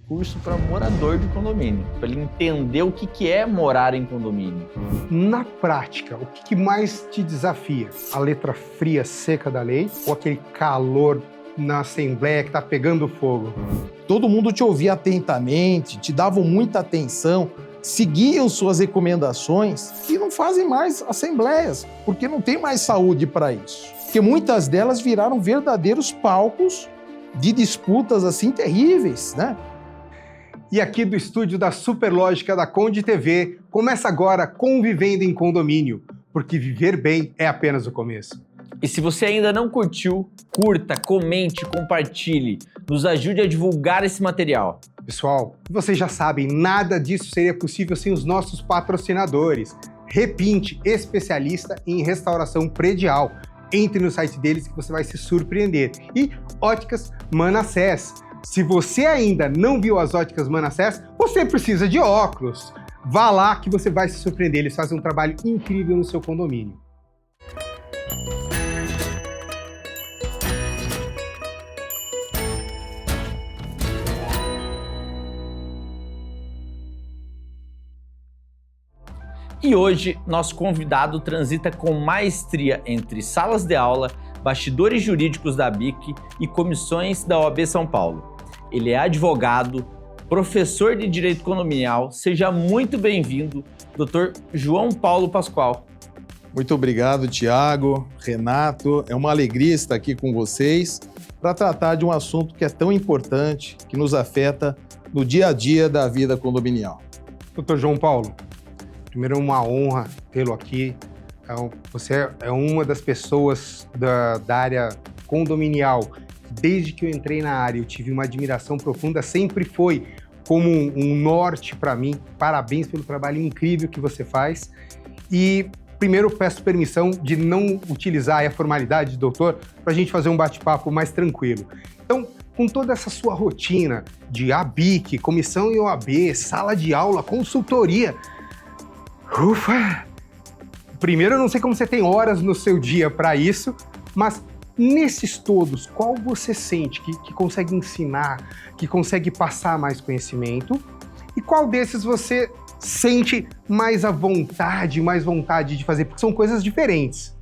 curso para morador de condomínio, para ele entender o que é morar em condomínio. Na prática, o que mais te desafia? A letra fria, seca da lei ou aquele calor na assembleia que está pegando fogo? Todo mundo te ouvia atentamente, te davam muita atenção, seguiam suas recomendações e não fazem mais assembleias, porque não tem mais saúde para isso. Porque muitas delas viraram verdadeiros palcos de disputas assim terríveis, né? E aqui do estúdio da Superlógica da Conde TV, começa agora Convivendo em Condomínio, porque viver bem é apenas o começo. E se você ainda não curtiu, curta, comente, compartilhe, nos ajude a divulgar esse material. Pessoal, vocês já sabem, nada disso seria possível sem os nossos patrocinadores. Repinte, especialista em restauração predial. Entre no site deles que você vai se surpreender. E Óticas Manassés. Se você ainda não viu as Óticas Manassés, você precisa de óculos. Vá lá que você vai se surpreender. Eles fazem um trabalho incrível no seu condomínio. E hoje, nosso convidado transita com maestria entre salas de aula, bastidores jurídicos da BIC e comissões da OAB São Paulo. Ele é advogado, professor de Direito Condominial. Seja muito bem-vindo, Dr. João Paulo Pascoal. Muito obrigado, Tiago, Renato. É uma alegria estar aqui com vocês para tratar de um assunto que é tão importante, que nos afeta no dia a dia da vida condominial. Dr. João Paulo, primeiro, é uma honra tê-lo aqui. Você é uma das pessoas da área condominial. Desde que eu entrei na área, eu tive uma admiração profunda, sempre foi como um norte para mim. Parabéns pelo trabalho incrível que você faz. E primeiro, eu peço permissão de não utilizar a formalidade de doutor para a gente fazer um bate-papo mais tranquilo. Então, com toda essa sua rotina de ABIC, comissão em OAB, sala de aula, consultoria... Ufa! Primeiro, eu não sei como você tem horas no seu dia para isso, mas nesses todos, qual você sente que consegue ensinar, que consegue passar mais conhecimento? E qual desses você sente mais mais vontade de fazer? Porque são coisas diferentes.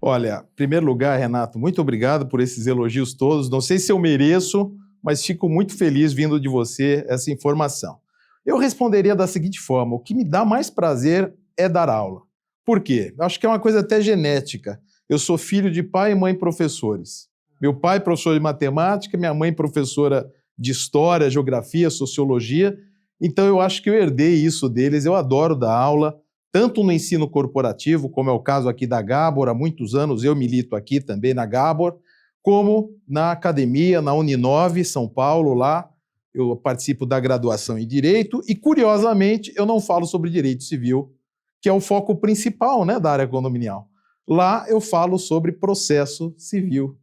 Olha, em primeiro lugar, Renato, muito obrigado por esses elogios todos. Não sei se eu mereço, mas fico muito feliz vindo de você essa informação. Eu responderia da seguinte forma: o que me dá mais prazer é dar aula. Por quê? Acho que é uma coisa até genética. Eu sou filho de pai e mãe professores. Meu pai professor de matemática, minha mãe professora de história, geografia, sociologia. Então eu acho que eu herdei isso deles. Eu adoro dar aula, tanto no ensino corporativo, como é o caso aqui da Gabor. Há muitos anos eu milito aqui também na Gabor, como na academia, na Uninove, São Paulo, lá. Eu participo da graduação em Direito e, curiosamente, eu não falo sobre Direito Civil, que é o foco principal, né, da área condominial. Lá eu falo sobre processo civil.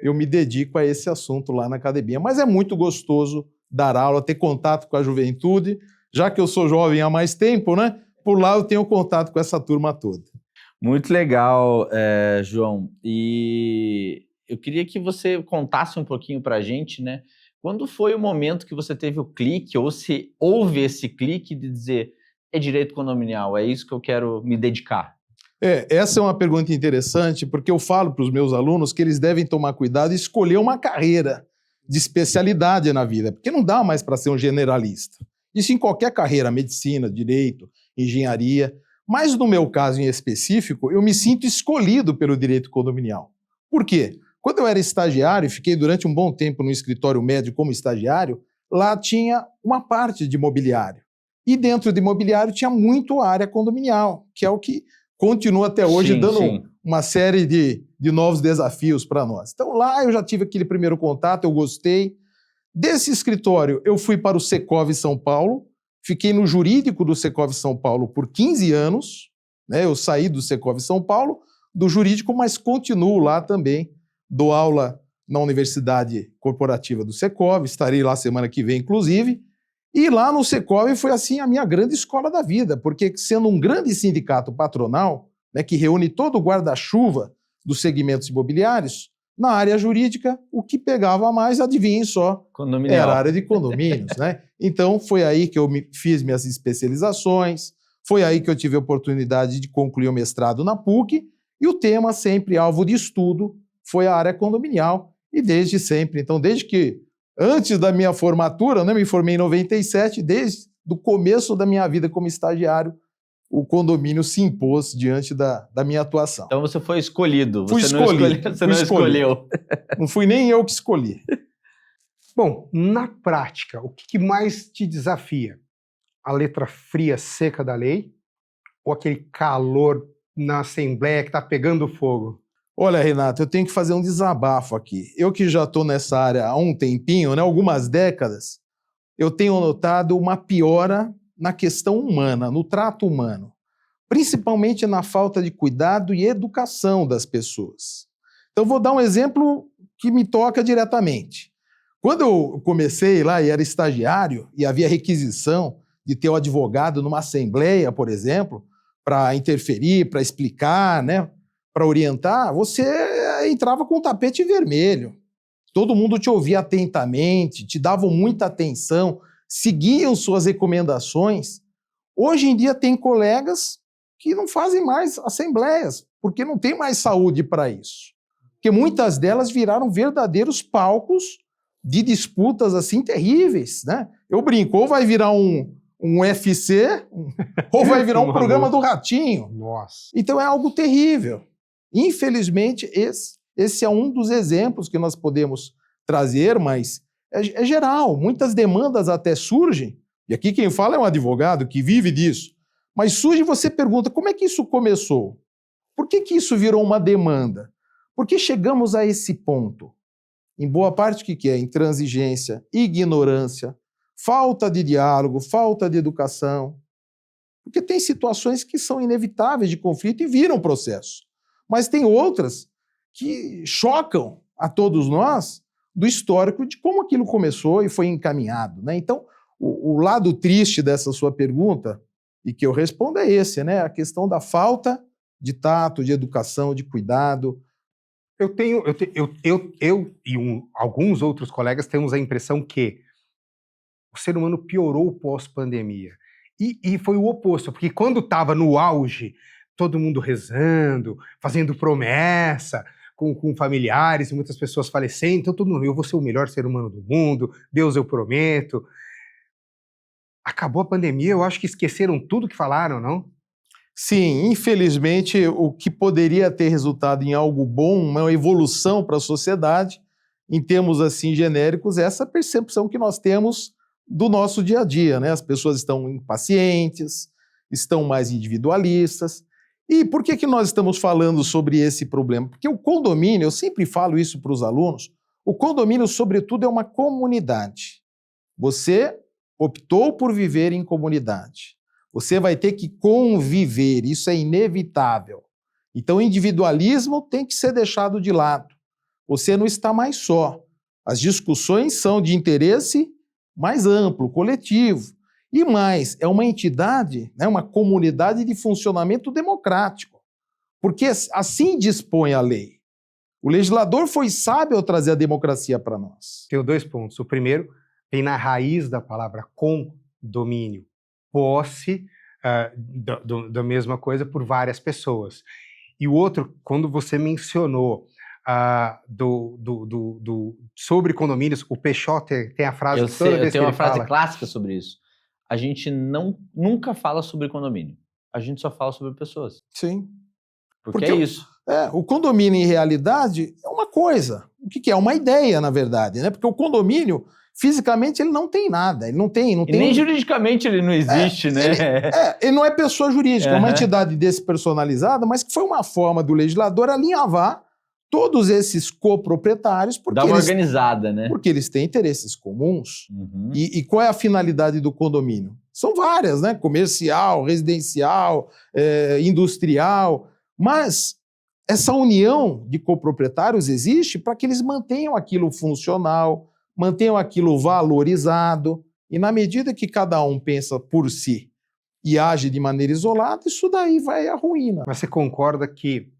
Eu me dedico a esse assunto lá na academia. Mas é muito gostoso dar aula, ter contato com a juventude. Já que eu sou jovem há mais tempo, né, por lá eu tenho contato com essa turma toda. Muito legal, João. E eu queria que você contasse um pouquinho para a gente, né? Quando foi o momento que você teve o clique, ou se houve esse clique de dizer, é direito condominial, é isso que eu quero me dedicar? Essa é uma pergunta interessante, porque eu falo para os meus alunos que eles devem tomar cuidado e escolher uma carreira de especialidade na vida, porque não dá mais para ser um generalista. Isso em qualquer carreira, medicina, direito, engenharia. Mas no meu caso em específico, eu me sinto escolhido pelo direito condominial. Por quê? Quando eu era estagiário e fiquei durante um bom tempo no escritório médio como estagiário, lá tinha uma parte de imobiliário. E dentro de imobiliário tinha muito área condominial, que é o que continua até hoje dando uma série de novos desafios para nós. Então lá eu já tive aquele primeiro contato, eu gostei. Desse escritório eu fui para o Secov São Paulo, fiquei no jurídico do Secov São Paulo por 15 anos, né? Eu saí do Secov São Paulo, do jurídico, mas continuo lá também. Dou aula na Universidade Corporativa do Secov, estarei lá semana que vem, inclusive. E lá no Secov foi assim a minha grande escola da vida, porque sendo um grande sindicato patronal, né, que reúne todo o guarda-chuva dos segmentos imobiliários, Na área jurídica, o que pegava mais, adivinhem só, Condominial. era a área de condomínios, né? Então, foi aí que eu fiz minhas especializações, foi aí que eu tive a oportunidade de concluir o mestrado na PUC, e o tema sempre alvo de estudo foi a área condominial, e desde sempre. Então, desde que, antes da minha formatura, né, me formei em 97, desde o começo da minha vida como estagiário, o condomínio se impôs diante da minha atuação. Então você foi escolhido. Fui Você não escolhido, você não fui escolhido. escolheu. Não fui nem eu que escolhi. Bom, na prática, o que mais te desafia? A letra fria, seca da lei? Ou aquele calor na Assembleia que está pegando fogo? Olha, Renato, eu tenho que fazer um desabafo aqui. Eu que já estou nessa área há um tempinho, né, algumas décadas, eu tenho notado uma piora na questão humana, no trato humano, principalmente na falta de cuidado e educação das pessoas. Então, vou dar um exemplo que me toca diretamente. Quando eu comecei lá e era estagiário e havia requisição de ter um advogado numa assembleia, por exemplo, para interferir, para explicar, né, para orientar, você entrava com o tapete vermelho. Todo mundo te ouvia atentamente, te davam muita atenção, seguiam suas recomendações. Hoje em dia tem colegas que não fazem mais assembleias, porque não tem mais saúde para isso. Porque muitas delas viraram verdadeiros palcos de disputas assim terríveis, né? Eu brinco, ou vai virar um UFC, ou vai virar um programa do Ratinho. Nossa. Então é algo terrível. Infelizmente, esse é um dos exemplos que nós podemos trazer, mas é geral. Muitas demandas até surgem, e aqui quem fala é um advogado que vive disso, mas surge e você pergunta, como é que isso começou? Por que isso virou uma demanda? Por que chegamos a esse ponto? Em boa parte, o que é? Intransigência, ignorância, falta de diálogo, falta de educação. Porque tem situações que são inevitáveis de conflito e viram processo. Mas tem outras que chocam a todos nós do histórico de como aquilo começou e foi encaminhado, né? Então, o lado triste dessa sua pergunta, e que eu respondo, é esse, né? A questão da falta de tato, de educação, de cuidado. Eu e alguns outros colegas temos a impressão que o ser humano piorou pós-pandemia. E foi o oposto, porque quando estava no auge, todo mundo rezando, fazendo promessa, com familiares, muitas pessoas falecendo, então todo mundo, eu vou ser o melhor ser humano do mundo, Deus eu prometo. Acabou a pandemia, eu acho que esqueceram tudo que falaram, não? Sim, infelizmente, o que poderia ter resultado em algo bom, uma evolução para a sociedade, em termos assim genéricos, é essa percepção que nós temos do nosso dia a dia, né? As pessoas estão impacientes, estão mais individualistas. E por que nós estamos falando sobre esse problema? Porque o condomínio, eu sempre falo isso para os alunos, o condomínio, sobretudo, é uma comunidade. Você optou por viver em comunidade. Você vai ter que conviver, isso é inevitável. Então, o individualismo tem que ser deixado de lado. Você não está mais só. As discussões são de interesse mais amplo, coletivo. E mais, é uma entidade, né, uma comunidade de funcionamento democrático. Porque assim dispõe a lei. O legislador foi sábio ao trazer a democracia para nós. Tenho 2 pontos. O primeiro, tem na raiz da palavra condomínio. Posse da mesma coisa por várias pessoas. E o outro, quando você mencionou sobre condomínios, o Peixoto tem a frase que toda vez que ele fala... Eu tenho uma frase clássica sobre isso. A gente nunca fala sobre condomínio. A gente só fala sobre pessoas. Sim. Porque é isso. O condomínio, em realidade, é uma coisa. O que é? Uma ideia, na verdade, né? Porque o condomínio, fisicamente, ele não tem nada. Ele não tem... E nem juridicamente ele não existe, né? Ele não é pessoa jurídica, é uma entidade despersonalizada, mas que foi uma forma do legislador alinhavar todos esses coproprietários, porque dá uma organizada, né? Porque eles têm interesses comuns. Uhum. E qual é a finalidade do condomínio? São várias, né? Comercial, residencial, industrial. Mas essa união de coproprietários existe para que eles mantenham aquilo funcional, mantenham aquilo valorizado. E na medida que cada um pensa por si e age de maneira isolada, isso daí vai à ruína. Mas você concorda que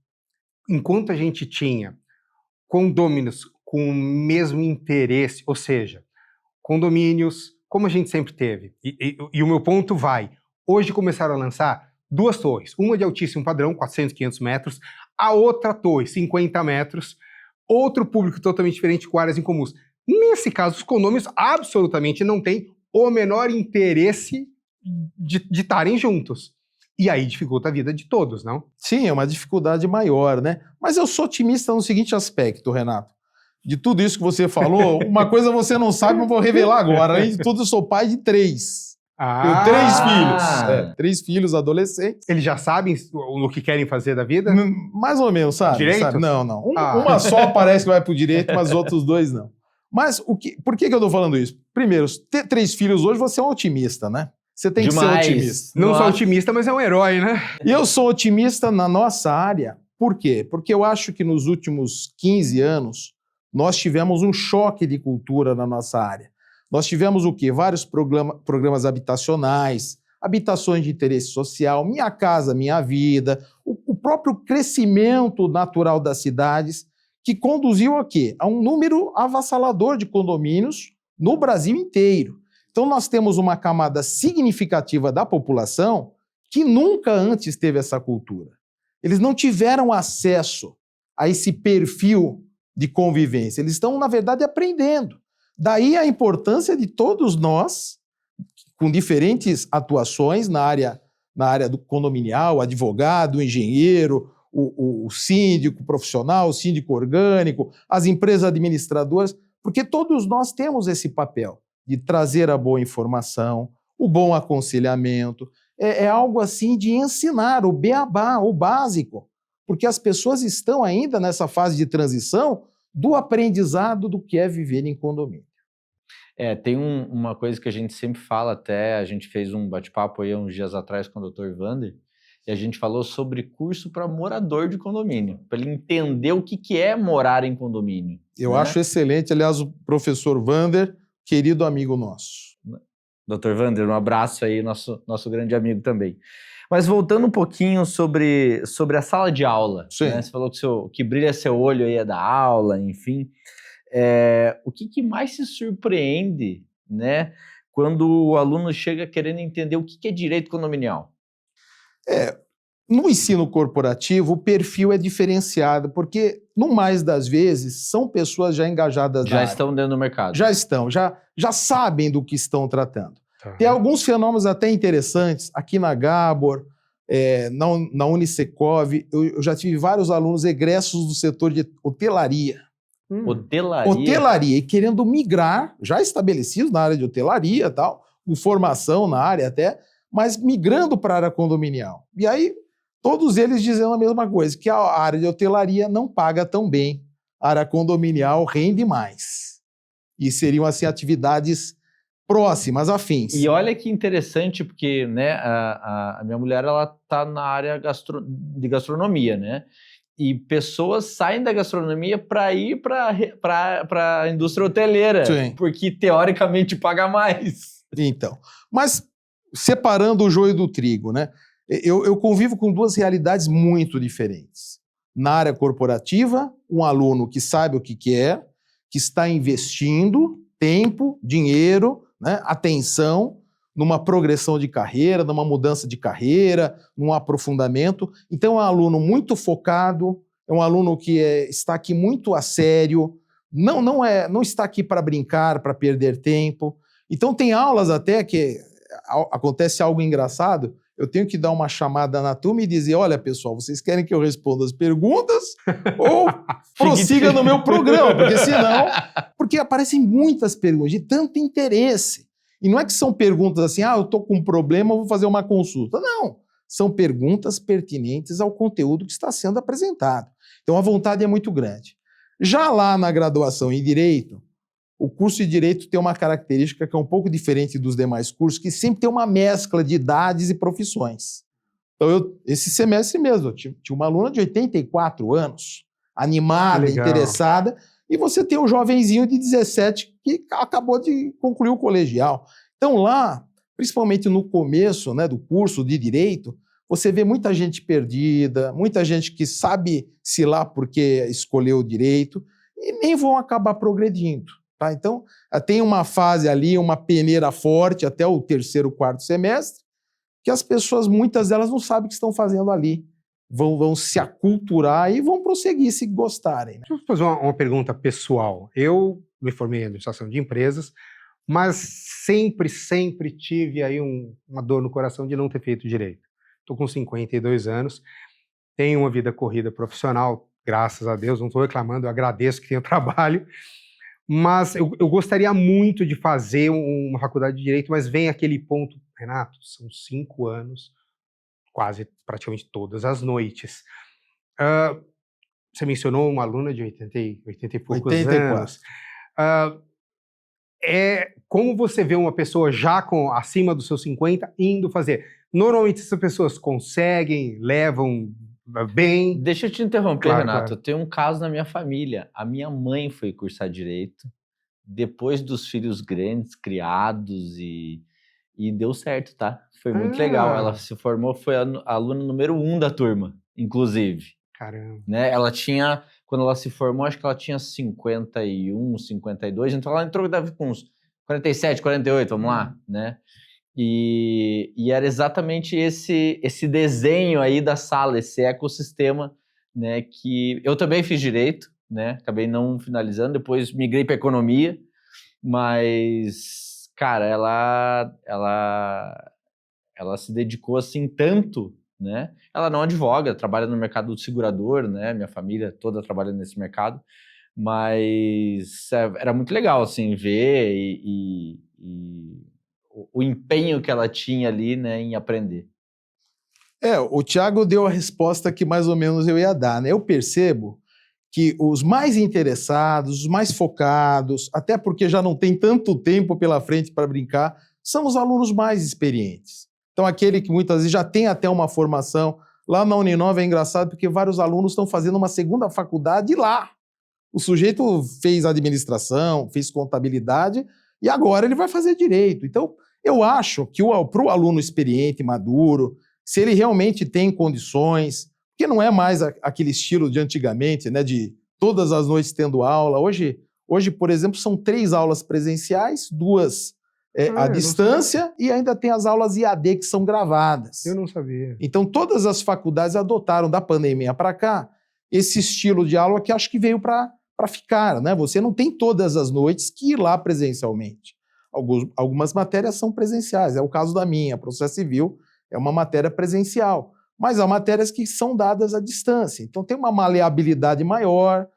enquanto a gente tinha condôminos com o mesmo interesse, ou seja, condomínios, como a gente sempre teve. E o meu ponto vai, hoje começaram a lançar 2 torres, uma de altíssimo padrão, 400, 500 metros, a outra torre, 50 metros, outro público totalmente diferente com áreas incomuns. Nesse caso, os condomínios absolutamente não têm o menor interesse de estarem juntos. E aí dificulta a vida de todos, não? Sim, é uma dificuldade maior, né? Mas eu sou otimista no seguinte aspecto, Renato. De tudo isso que você falou, uma coisa você não sabe, eu vou revelar agora. Além de tudo, eu sou pai de 3. Tenho 3 filhos. 3 filhos adolescentes. Eles já sabem o que querem fazer da vida? Mais ou menos, sabe? Direito? Sabe? Não. Uma só parece que vai pro direito, mas os outros 2 não. Mas por que eu tô falando isso? Primeiro, ter 3 filhos hoje, você é um otimista, né? Você tem Demais. que ser otimista. Não sou otimista, mas é um herói, né? E eu sou otimista na nossa área. Por quê? Porque eu acho que nos últimos 15 anos, nós tivemos um choque de cultura na nossa área. Nós tivemos o quê? Vários programas habitacionais, habitações de interesse social, Minha Casa Minha Vida, o próprio crescimento natural das cidades, que conduziu a quê? A um número avassalador de condomínios no Brasil inteiro. Então nós temos uma camada significativa da população que nunca antes teve essa cultura. Eles não tiveram acesso a esse perfil de convivência. Eles estão, na verdade, aprendendo. Daí a importância de todos nós, com diferentes atuações na área do condominial, advogado, engenheiro, o síndico profissional, o síndico orgânico, as empresas administradoras, porque todos nós temos esse papel de trazer a boa informação, o bom aconselhamento. É algo assim de ensinar o beabá, o básico, porque as pessoas estão ainda nessa fase de transição do aprendizado do que é viver em condomínio. Tem uma coisa que a gente sempre fala até, a gente fez um bate-papo aí uns dias atrás com o Dr. Wander, e a gente falou sobre curso para morador de condomínio, para ele entender o que é morar em condomínio. Eu acho excelente, aliás, o professor Wander, querido amigo nosso. Dr. Wander, um abraço aí, nosso grande amigo também. Mas voltando um pouquinho sobre a sala de aula, né? Você falou que brilha seu olho aí é da aula, enfim. O que mais se surpreende, né, quando o aluno chega querendo entender o que é direito condominial? No ensino corporativo, o perfil é diferenciado, porque, no mais das vezes, são pessoas já engajadas na área. Já estão dentro do mercado. Já estão, já sabem do que estão tratando. Tem alguns fenômenos até interessantes, aqui na Gabor, na Unicecov, eu já tive vários alunos egressos do setor de hotelaria. Hotelaria, e querendo migrar, já estabelecidos na área de hotelaria e tal, com formação na área até, mas migrando para a área condominial. E aí, todos eles dizendo a mesma coisa, que a área de hotelaria não paga tão bem, a área condominial rende mais. E seriam, assim, atividades próximas, afins. E olha que interessante, porque, né, a minha mulher, ela está na área de gastronomia, né? E pessoas saem da gastronomia para ir para a indústria hoteleira, Sim. Porque teoricamente paga mais. Então, mas separando o joio do trigo, né? Eu convivo com 2 realidades muito diferentes. Na área corporativa, um aluno que sabe o que quer, que está investindo tempo, dinheiro, né, atenção, numa progressão de carreira, numa mudança de carreira, num aprofundamento. Então, é um aluno muito focado, é um aluno que está aqui muito a sério, não está aqui para brincar, para perder tempo. Então, tem aulas até que acontece algo engraçado, eu tenho que dar uma chamada na turma e dizer, olha, pessoal, vocês querem que eu responda as perguntas ou prossiga no meu programa? Porque senão... Porque aparecem muitas perguntas de tanto interesse. E não é que são perguntas assim, eu estou com um problema, eu vou fazer uma consulta. Não, são perguntas pertinentes ao conteúdo que está sendo apresentado. Então, a vontade é muito grande. Já lá na graduação em Direito, o curso de Direito tem uma característica que é um pouco diferente dos demais cursos, que sempre tem uma mescla de idades e profissões. Então, esse semestre mesmo, eu tinha uma aluna de 84 anos, animada, interessada, e você tem um jovenzinho de 17 que acabou de concluir o colegial. Então lá, principalmente no começo, né, do curso de Direito, você vê muita gente perdida, muita gente que sabe se lá porque escolheu o Direito, e nem vão acabar progredindo. Tá? Então, tem uma fase ali, uma peneira forte até o 3º, 4º semestre, que as pessoas, muitas delas, não sabem o que estão fazendo ali. Vão se aculturar e vão prosseguir se gostarem. Né? Deixa eu fazer uma pergunta pessoal. Eu me formei em administração de empresas, mas sempre tive aí uma dor no coração de não ter feito direito. Estou com 52 anos, tenho uma vida corrida profissional, graças a Deus, não estou reclamando, eu agradeço que tenho trabalho, mas eu gostaria muito de fazer uma faculdade de Direito, mas vem aquele ponto, Renato, são 5 anos, quase praticamente todas as noites. Você mencionou uma aluna de 80 e poucos 84. anos. Como você vê uma pessoa já acima dos seus 50 indo fazer? Normalmente essas pessoas conseguem, levam bem. Deixa eu te interromper, Claro, Renato. claro. Eu tenho um caso na minha família. A minha mãe foi cursar Direito, depois dos filhos grandes, criados, e deu certo, tá? Foi muito legal. Ela se formou, foi a aluna número 1 da turma, inclusive. Caramba. Né? Ela tinha, quando ela se formou, acho que ela tinha 51, 52, então ela entrou deve, com uns 47, 48, vamos lá, né? E era exatamente esse desenho aí da sala, esse ecossistema, né? Que eu também fiz Direito, né? Acabei não finalizando, depois migrei para Economia, mas, cara, ela se dedicou assim tanto, né? Ela não advoga, trabalha no mercado do segurador, né? Minha família toda trabalha nesse mercado, mas era muito legal, assim, ver e o empenho que ela tinha ali, né, em aprender. O Thiago deu a resposta que mais ou menos eu ia dar, né? Eu percebo que os mais interessados, os mais focados, até porque já não tem tanto tempo pela frente para brincar, são os alunos mais experientes. Então, aquele que muitas vezes já tem até uma formação. Lá na Uninove é engraçado porque vários alunos estão fazendo uma segunda faculdade lá. O sujeito fez administração, fez contabilidade e agora ele vai fazer direito. Então, eu acho que para o aluno experiente, maduro, se ele realmente tem condições, porque não é mais aquele estilo de antigamente, né, de todas as noites tendo aula. Hoje, por exemplo, são 3 aulas presenciais, 2 à distância e ainda tem as aulas IAD que são gravadas. Eu não sabia. Então, todas as faculdades adotaram da pandemia para cá esse estilo de aula que acho que veio para ficar, né? Você não tem todas as noites que ir lá presencialmente. Algumas matérias são presenciais, é o caso da minha, processo civil é uma matéria presencial, mas há matérias que são dadas à distância, então tem uma maleabilidade maior.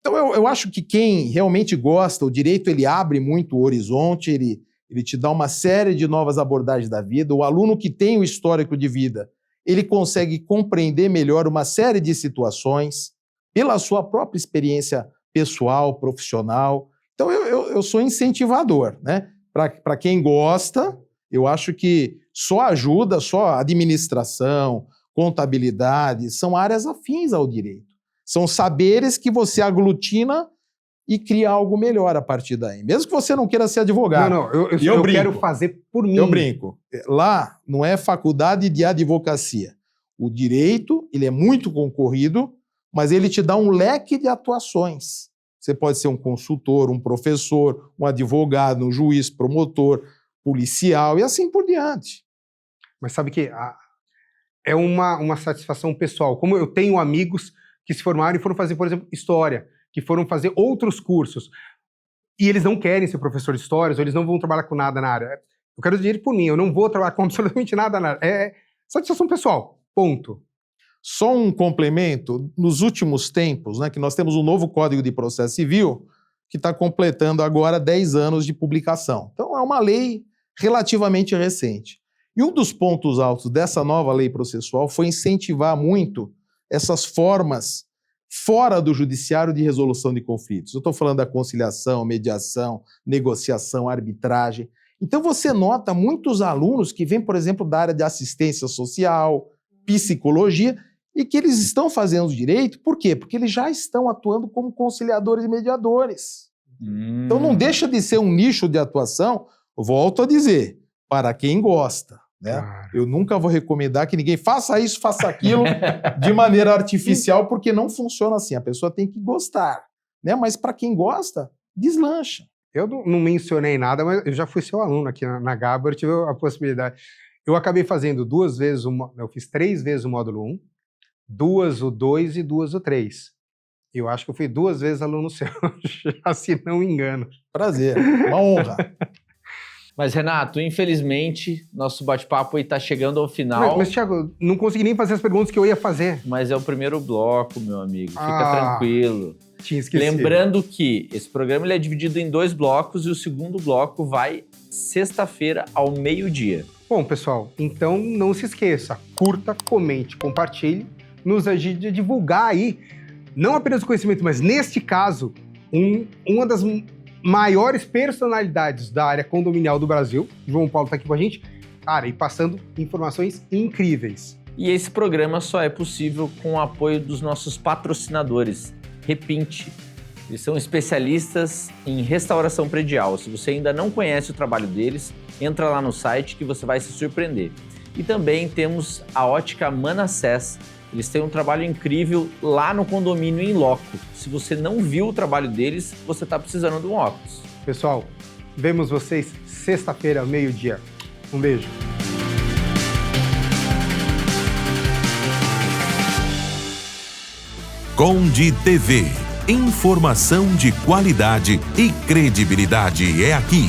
Então eu acho que quem realmente gosta, o direito ele abre muito o horizonte, ele te dá uma série de novas abordagens da vida. O aluno que tem o histórico de vida, ele consegue compreender melhor uma série de situações pela sua própria experiência pessoal, profissional. Então eu sou incentivador, né? Para quem gosta, eu acho que só ajuda, só administração, contabilidade, são áreas afins ao direito. São saberes que você aglutina e cria algo melhor a partir daí. Mesmo que você não queira ser advogado. Não, eu quero fazer por mim. Eu brinco. Lá não é faculdade de advocacia. O direito, ele é muito concorrido, mas ele te dá um leque de atuações. Você pode ser um consultor, um professor, um advogado, um juiz, promotor, policial e assim por diante. Mas sabe que é uma satisfação pessoal. Como eu tenho amigos que se formaram e foram fazer, por exemplo, história, que foram fazer outros cursos, e eles não querem ser professor de histórias, ou eles não vão trabalhar com nada na área. Eu quero dinheiro por mim, eu não vou trabalhar com absolutamente nada na área. É satisfação pessoal, ponto. Só um complemento, nos últimos tempos, né, que nós temos um novo Código de Processo Civil, que está completando agora 10 anos de publicação. Então é uma lei relativamente recente. E um dos pontos altos dessa nova lei processual foi incentivar muito essas formas fora do judiciário de resolução de conflitos. Eu estou falando da conciliação, mediação, negociação, arbitragem. Então você nota muitos alunos que vêm, por exemplo, da área de assistência social, psicologia, e que eles estão fazendo direito, por quê? Porque eles já estão atuando como conciliadores e mediadores. Então não deixa de ser um nicho de atuação, volto a dizer, para quem gosta. Né? Claro. Eu nunca vou recomendar que ninguém faça isso, faça aquilo de maneira artificial, porque não funciona assim. A pessoa tem que gostar. né? Mas para quem gosta, deslancha. Eu não mencionei nada, mas eu já fui seu aluno aqui na Gabor, eu tive a possibilidade. Eu acabei fazendo eu fiz 3 vezes o módulo 1, 2 o 2 e 2 o 3. Eu acho que eu fui 2 vezes aluno seu, se não me engano. Prazer, uma honra. Mas, Renato, infelizmente, nosso bate-papo está chegando ao final. Mas, Thiago, não consegui nem fazer as perguntas que eu ia fazer. Mas é o primeiro bloco, meu amigo. Fica tranquilo. Tinha esquecido. Lembrando que esse programa ele é dividido em 2 blocos e o segundo bloco vai sexta-feira ao meio-dia. Bom, pessoal, então não se esqueça. Curta, comente, compartilhe. Nos ajude a divulgar aí, não apenas o conhecimento, mas neste caso, uma das maiores personalidades da área condominial do Brasil. João Paulo está aqui com a gente, cara, e passando informações incríveis. E esse programa só é possível com o apoio dos nossos patrocinadores, Repinte. Eles são especialistas em restauração predial. Se você ainda não conhece o trabalho deles, entra lá no site que você vai se surpreender. E também temos a ótica Manassés. Eles têm um trabalho incrível lá no condomínio em loco. Se você não viu o trabalho deles, você está precisando de um óculos. Pessoal, vemos vocês sexta-feira, meio-dia. Um beijo. Conde TV. Informação de qualidade e credibilidade é aqui.